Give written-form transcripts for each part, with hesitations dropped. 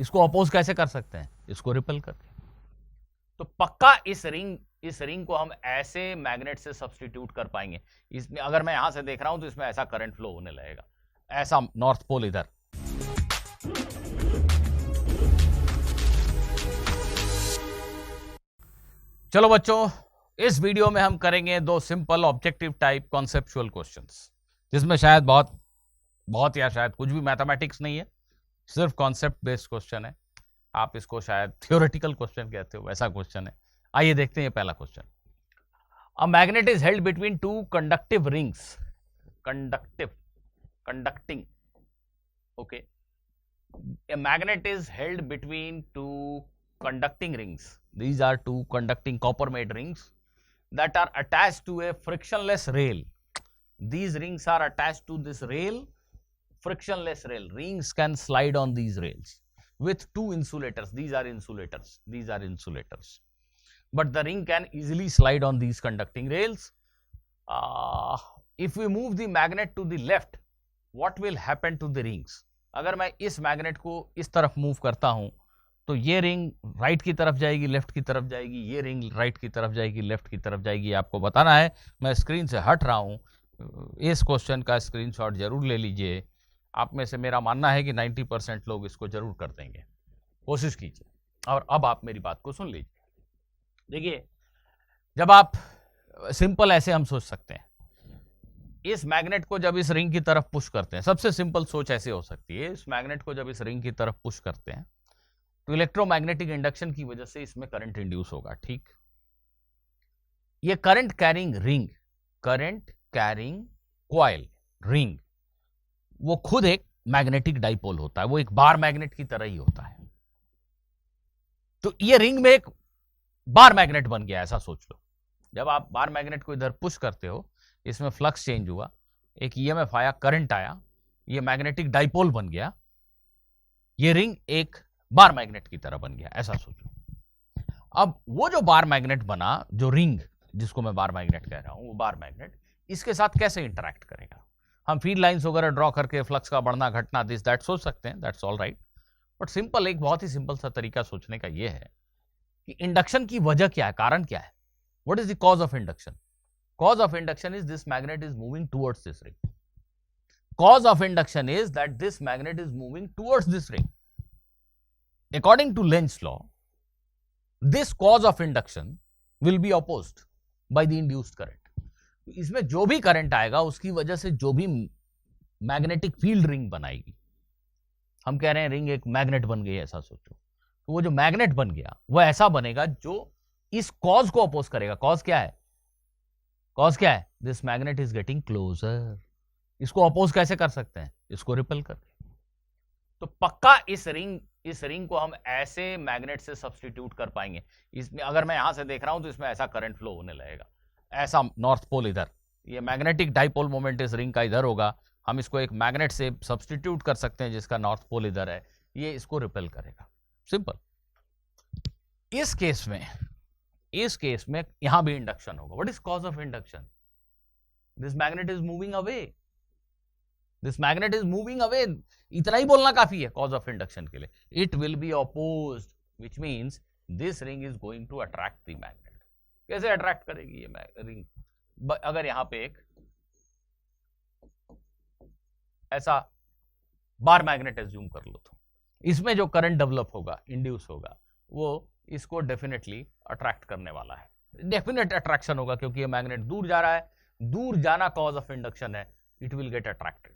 इसको अपोज कैसे कर सकते हैं? इसको रिपेल करके। तो पक्का इस रिंग को हम ऐसे मैग्नेट से सब्स्टिट्यूट कर पाएंगे। इसमें अगर मैं यहां से देख रहा हूं तो इसमें ऐसा करंट फ्लो होने लगेगा, ऐसा नॉर्थ पोल इधर। चलो बच्चों, इस वीडियो में हम करेंगे दो simple objective type conceptual questions, जिसमें शायद बहुत या शायद कुछ भी मैथमेटिक्स नहीं है, सिर्फ कॉन्सेप्ट बेस्ड क्वेश्चन है। आप इसको शायद थियोरेटिकल क्वेश्चन कहते हो, वैसा क्वेश्चन है। आइए देखते हैं पहला question. A magnet is held between two conductive rings, conducting, okay. A magnet is held between two conducting rings. These are two conducting copper made rings that are attached to a frictionless rail. These rings are attached to this rail, frictionless rail. Rings can slide on these rails with two insulators. These are insulators. But the ring can easily slide on these conducting rails. If we move the magnet to the left, what will happen to the rings? अगर मैं इस magnet को इस तरफ move करता हूं तो ये रिंग राइट की तरफ जाएगी, लेफ्ट की तरफ जाएगी, ये रिंग राइट की तरफ जाएगी, लेफ्ट की तरफ जाएगी। आपको बताना है। मैं स्क्रीन से हट रहा हूं, इस क्वेश्चन का स्क्रीनशॉट जरूर ले लीजिए। आप में से मेरा मानना है कि 90% लोग इसको जरूर कर देंगे, कोशिश कीजिए। और अब आप मेरी बात को सुन लीजिए। देखिए, जब आप सिंपल ऐसे हम सोच सकते हैं, इस मैग्नेट को जब इस रिंग की तरफ पुश करते हैं, सबसे सिंपल सोच ऐसे हो सकती है, इस मैग्नेट को जब इस रिंग की तरफ पुश करते हैं तो इलेक्ट्रोमैग्नेटिक इंडक्शन की वजह से इसमें करंट इंड्यूस होगा, ठीक। ये करंट कैरिंग कॉइल रिंग, वो खुद एक मैग्नेटिक डाइपोल होता है, वो एक बार मैग्नेट की तरह ही होता है। तो ये रिंग में एक बार मैग्नेट बन गया, ऐसा सोच लो। जब आप बार मैग्नेट को इधर पुश करते हो, इसमें फ्लक्स चेंज हुआ, एक ईएमएफ आया, करंट आया, ये मैग्नेटिक डाइपोल बन गया, ये रिंग एक बार मैग्नेट की तरह बन गया, ऐसा सोचो। अब वो जो बार मैग्नेट बना, जो रिंग जिसको मैं बार मैग्नेट कह रहा हूं, वो बार मैग्नेट इसके साथ कैसे इंटरैक्ट करेगा? हम फील्ड लाइंस वगैरह ड्रॉ करके फ्लक्स का बढ़ना घटना दिस दैट सोच सकते हैं, that's all right. But simple, एक बहुत ही सिंपल सा तरीका सोचने का ये है कि इंडक्शन की वजह क्या है, कारण क्या है? What is the cause of induction? Cause of induction is this magnet is moving towards this ring. Cause of induction is that this magnet is moving towards this ring. According to Lenz's law, this cause of induction will be opposed by the induced current. इसमें जो भी current आएगा उसकी वजह से जो भी magnetic field ring बनाएगी, हम कह रहे हैं रिंग एक मैग्नेट बन गई, ऐसा सोचो। तो वो जो मैग्नेट बन गया वो ऐसा बनेगा जो इस कॉज को अपोज करेगा। कॉज क्या है? कॉज क्या है? This magnet is getting closure. इसको अपोज कैसे कर सकते हैं? इसको रिपेल करके। तो पक्का इस रिंग को हम ऐसे मैग्नेट से सब्स्टिट्यूट कर पाएंगे। इसमें अगर मैं यहां से देख रहा हूं तो इसमें ऐसा करंट फ्लो होने लगेगा, ऐसा नॉर्थ पोल इधर। ये मैग्नेटिक डाइपोल मोमेंट इस रिंग का इधर होगा, हम इसको एक मैग्नेट से सब्स्टिट्यूट कर सकते हैं जिसका नॉर्थ पोल इधर है, ये इसको रिपेल करेगा। सिंपल। इस केस में यहां भी इंडक्शन होगा। What is cause of induction? This magnet is moving away. इतना ही बोलना काफी है कॉज ऑफ इंडक्शन के लिए। It will be opposed, which means this ring is going to attract the magnet. कैसे अट्रैक्ट करेगी ये रिंग? अगर यहां पे एक ऐसा बार मैग्नेट एज्यूम कर लो तो इसमें जो करंट डेवलप होगा, इंड्यूस होगा, वो इसको डेफिनेटली अट्रैक्ट करने वाला है। डेफिनेट अट्रैक्शन होगा क्योंकि ये मैग्नेट दूर जा रहा है, दूर जाना कॉज ऑफ इंडक्शन है, it will get attracted,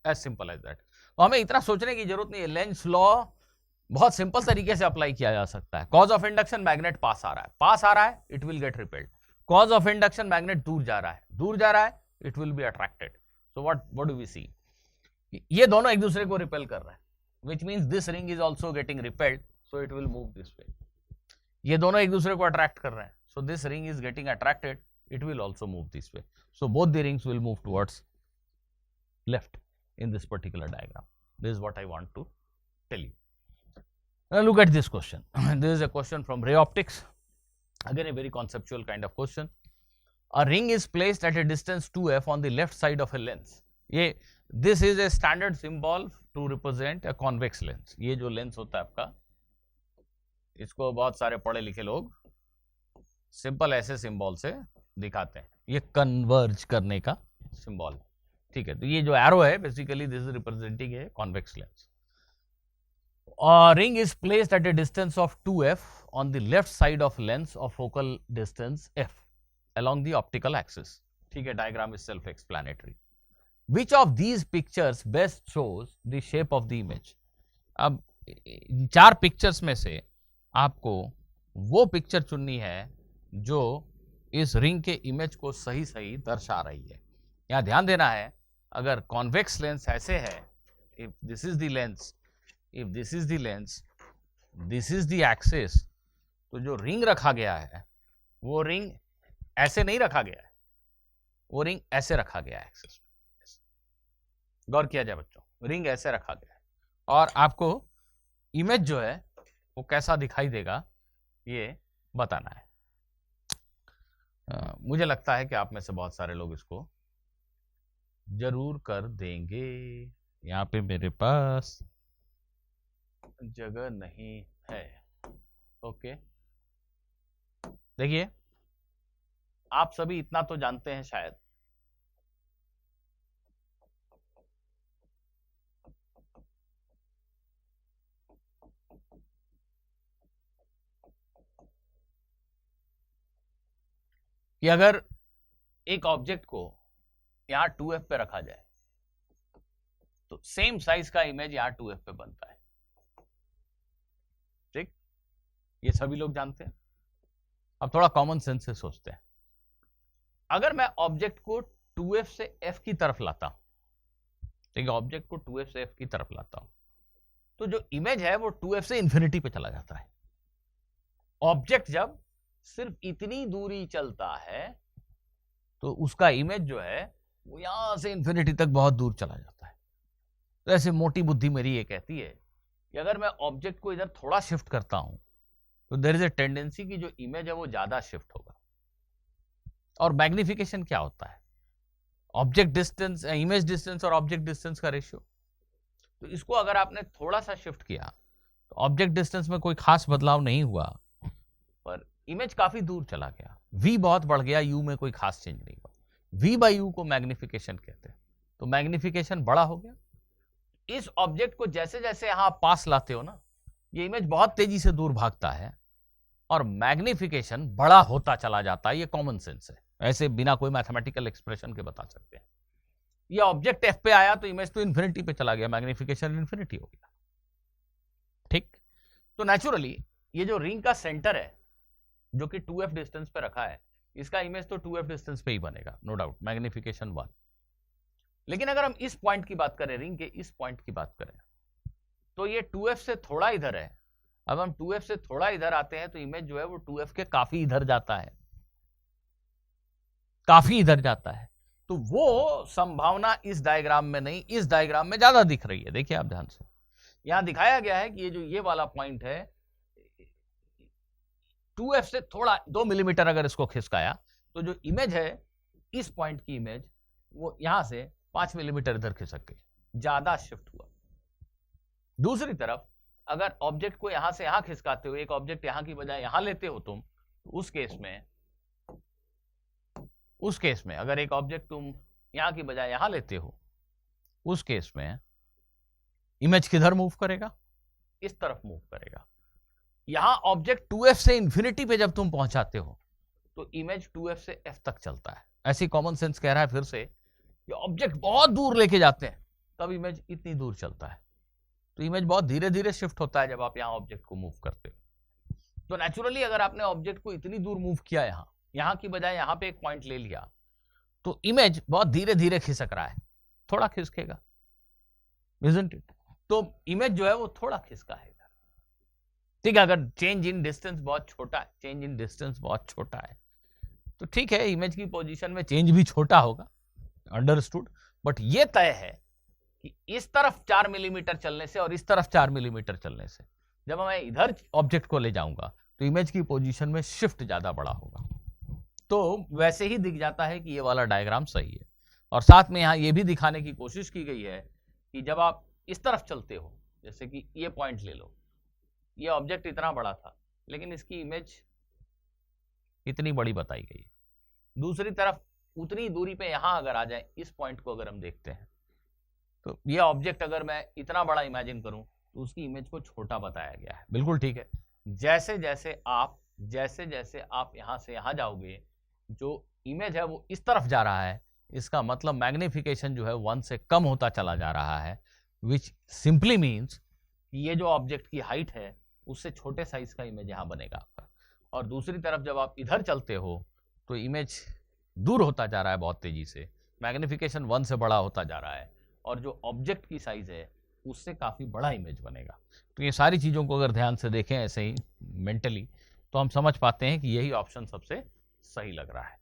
as simple as that. तो हमें इतना सोचने की जरूरत नहीं है। लेंस लॉ बहुत सिंपल तरीके से अप्लाई किया जा सकता है। कॉज ऑफ इंडक्शन, मैग्नेट पास आ रहा है, it will get repelled. Cause of induction, magnet दूर जा रहा है, it will be attracted. So what do we see? ये दोनों एक दूसरे को रिपेल कर रहे हैं, which means this ring is also getting repelled, so it will move this way. ये दोनों एक दूसरे को अट्रैक्ट कर रहे हैं, so this ring is getting attracted, it will also move this way. So both the rings will move towards left in this particular diagram. This is what I want to tell you. Now look at this question. This is a question from ray optics. Again a very conceptual kind of question. A ring is placed at a distance 2f on the left side of a lens. This is a standard symbol to represent a convex lens. ये जो lens होता है आपका, इसको बहुत सारे पढ़े लिखे लोग सिंपल ऐसे सिंबल से दिखाते हैं, ये कन्वर्ज करने का सिंबल है, ठीक है। तो ये जो एरो है basically this is representing a convex lens. ring is placed at a distance of 2f on the left side of lens of focal distance f along the optical axis, ठीक है। diagram is self explanatory. Which of these pictures best shows the shape of the image? अब चार pictures में से आपको वो picture चुननी है जो इस रिंग के इमेज को सही सही दर्शा रही है। यहां ध्यान देना है, अगर कॉन्वेक्स लेंस ऐसे है, if this is the lens, if this is the lens, this is the axis, तो जो रिंग रखा गया है वो रिंग ऐसे नहीं रखा गया है, वो रिंग ऐसे रखा गया है एक्सिस। गौर किया जाए बच्चों, रिंग ऐसे रखा गया है और आपको इमेज जो है वो कैसा दिखाई देगा ये बताना है। मुझे लगता है कि आप में से बहुत सारे लोग इसको जरूर कर देंगे। यहाँ पे मेरे पास जगह नहीं है, ओके। देखिए, आप सभी इतना तो जानते हैं शायद कि अगर एक ऑब्जेक्ट को यहां 2f पे रखा जाए तो सेम साइज का इमेज यहां 2f पे बनता है, ठीक। ये सभी लोग जानते हैं। अब थोड़ा कॉमन सेंस से सोचते हैं, अगर मैं ऑब्जेक्ट को 2f से f की तरफ लाता हूं, ठीक है, ऑब्जेक्ट को 2f से f की तरफ लाता हूं, तो जो इमेज है वो 2f से इंफिनिटी पे चला जाता है। ऑब्जेक्ट जब सिर्फ इतनी दूरी चलता है तो उसका इमेज जो है वो यहां से इंफिनिटी तक बहुत दूर चला जाता है। तो ऐसे मोटी बुद्धि मेरी ये कहती है कि अगर मैं ऑब्जेक्ट को इधर थोड़ा शिफ्ट करता हूं तो देयर इज ए टेंडेंसी कि जो इमेज है वो ज्यादा शिफ्ट होगा। और मैग्निफिकेशन क्या होता है? ऑब्जेक्ट डिस्टेंस, इमेज डिस्टेंस और ऑब्जेक्ट डिस्टेंस का रेशियो। तो इसको अगर आपने थोड़ा सा शिफ्ट किया तो ऑब्जेक्ट डिस्टेंस में कोई खास बदलाव नहीं हुआ, पर इमेज काफी दूर चला गया, v बहुत बढ़ गया, u में कोई खास चेंज नहीं हुआ। v बाई u को मैग्निफिकेशन कहते हैं। तो मैग्निफिकेशन बड़ा हो गया। इस ऑब्जेक्ट को जैसे जैसे यहां पास लाते हो ना, ये इमेज बहुत तेजी से दूर भागता है और मैग्निफिकेशन बड़ा होता चला जाता है। ये कॉमन सेंस है, ऐसे बिना कोई मैथमेटिकल एक्सप्रेशन के बता सकते हैं। ये ऑब्जेक्ट f पे आया तो इमेज तो इन्फिनिटी पे चला गया, मैग्निफिकेशन इन्फिनिटी हो गया, ठीक। तो नेचुरली ये जो रिंग का सेंटर है जो कि 2f डिस्टेंस पे रखा है, इसका इमेज तो 2f डिस्टेंस पे ही बनेगा, नो डाउट, मैग्निफिकेशन 1। लेकिन अगर हम इस पॉइंट की बात करें, रिंग के इस पॉइंट की बात करें, तो ये 2f से थोड़ा इधर है। अब हम 2f से थोड़ा इधर आते हैं तो इमेज जो है वो 2f के काफी इधर जाता है, काफी इधर जाता है। तो वो संभावना इस डायग्राम में नहीं, इस डायग्राम में ज्यादा दिख रही है। देखिए आप ध्यान से, यहां दिखाया गया है कि ये जो ये वाला पॉइंट है 2f से थोड़ा 2 मिलीमीटर अगर इसको खिसकाया तो जो इमेज है इस पॉइंट की इमेज वो यहां से 5 मिलीमीटर इधर खिसक गई, ज्यादा शिफ्ट हुआ। दूसरी तरफ अगर ऑब्जेक्ट को यहां से यहां खिसकाते हो, एक ऑब्जेक्ट यहां की बजाय यहां लेते हो तुम, तो उस केस में अगर एक ऑब्जेक्ट तुम यहां की बजाय यहां लेते हो, उस केस में इमेज किधर मूव करेगा? इस तरफ मूव करेगा। यहां ऑब्जेक्ट 2f से इंफिनिटी पे जब तुम पहुंचाते हो तो इमेज 2f से f तक चलता है। ऐसी कॉमन सेंस कह रहा है फिर से कि ऑब्जेक्ट बहुत दूर लेके जाते हैं तब इमेज इतनी दूर चलता है। तो इमेज बहुत धीरे धीरे शिफ्ट होता है जब आप यहां ऑब्जेक्ट को मूव करते हो। तो नेचुरली अगर आपने ऑब्जेक्ट को इतनी दूर मूव किया, यहां की बजाय यहां पे एक पॉइंट ले लिया, तो इमेज बहुत धीरे धीरे खिसक रहा है, थोड़ा खिसकेगा, isn't it? तो इमेज जो है वो थोड़ा खिसका है, ठीक है। अगर चेंज इन डिस्टेंस बहुत छोटा है, तो ठीक है, इमेज की पोजीशन में चेंज भी छोटा होगा, अंडरस्टूड। बट ये तय है कि इस तरफ 4 मिलीमीटर चलने से और इस तरफ 4 मिलीमीटर चलने से जब मैं इधर ऑब्जेक्ट को ले जाऊंगा तो इमेज की पोजीशन में शिफ्ट ज्यादा बड़ा होगा। तो वैसे ही दिख जाता है कि ये वाला डायग्राम सही है। और साथ में यहां ये भी दिखाने की कोशिश की गई है कि जब आप इस तरफ चलते हो, जैसे कि ये पॉइंट ले लो, ये ऑब्जेक्ट इतना बड़ा था लेकिन इसकी इमेज इतनी बड़ी बताई गई है। दूसरी तरफ उतनी दूरी पे यहां अगर आ जाए, इस पॉइंट को अगर हम देखते हैं, तो ये ऑब्जेक्ट अगर मैं इतना बड़ा इमेजिन करूं तो उसकी इमेज को छोटा बताया गया है। बिल्कुल ठीक है। जैसे जैसे आप यहां से यहां जाओगे, जो इमेज है वो इस तरफ जा रहा है, इसका मतलब मैग्निफिकेशन जो है 1 से कम होता चला जा रहा है, विच सिंपली मीन्स ये जो ऑब्जेक्ट की हाइट है उससे छोटे साइज का इमेज यहां बनेगा आपका। और दूसरी तरफ जब आप इधर चलते हो तो इमेज दूर होता जा रहा है बहुत तेजी से, मैग्निफिकेशन 1 से बड़ा होता जा रहा है, और जो ऑब्जेक्ट की साइज है उससे काफ़ी बड़ा इमेज बनेगा। तो ये सारी चीज़ों को अगर ध्यान से देखें ऐसे ही मेंटली, तो हम समझ पाते हैं कि यही ऑप्शन सबसे सही लग रहा है।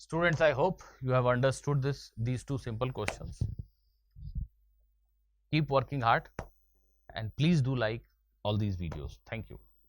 Students, I hope you have understood these two simple questions. Keep working hard and please do like all these videos. Thank you.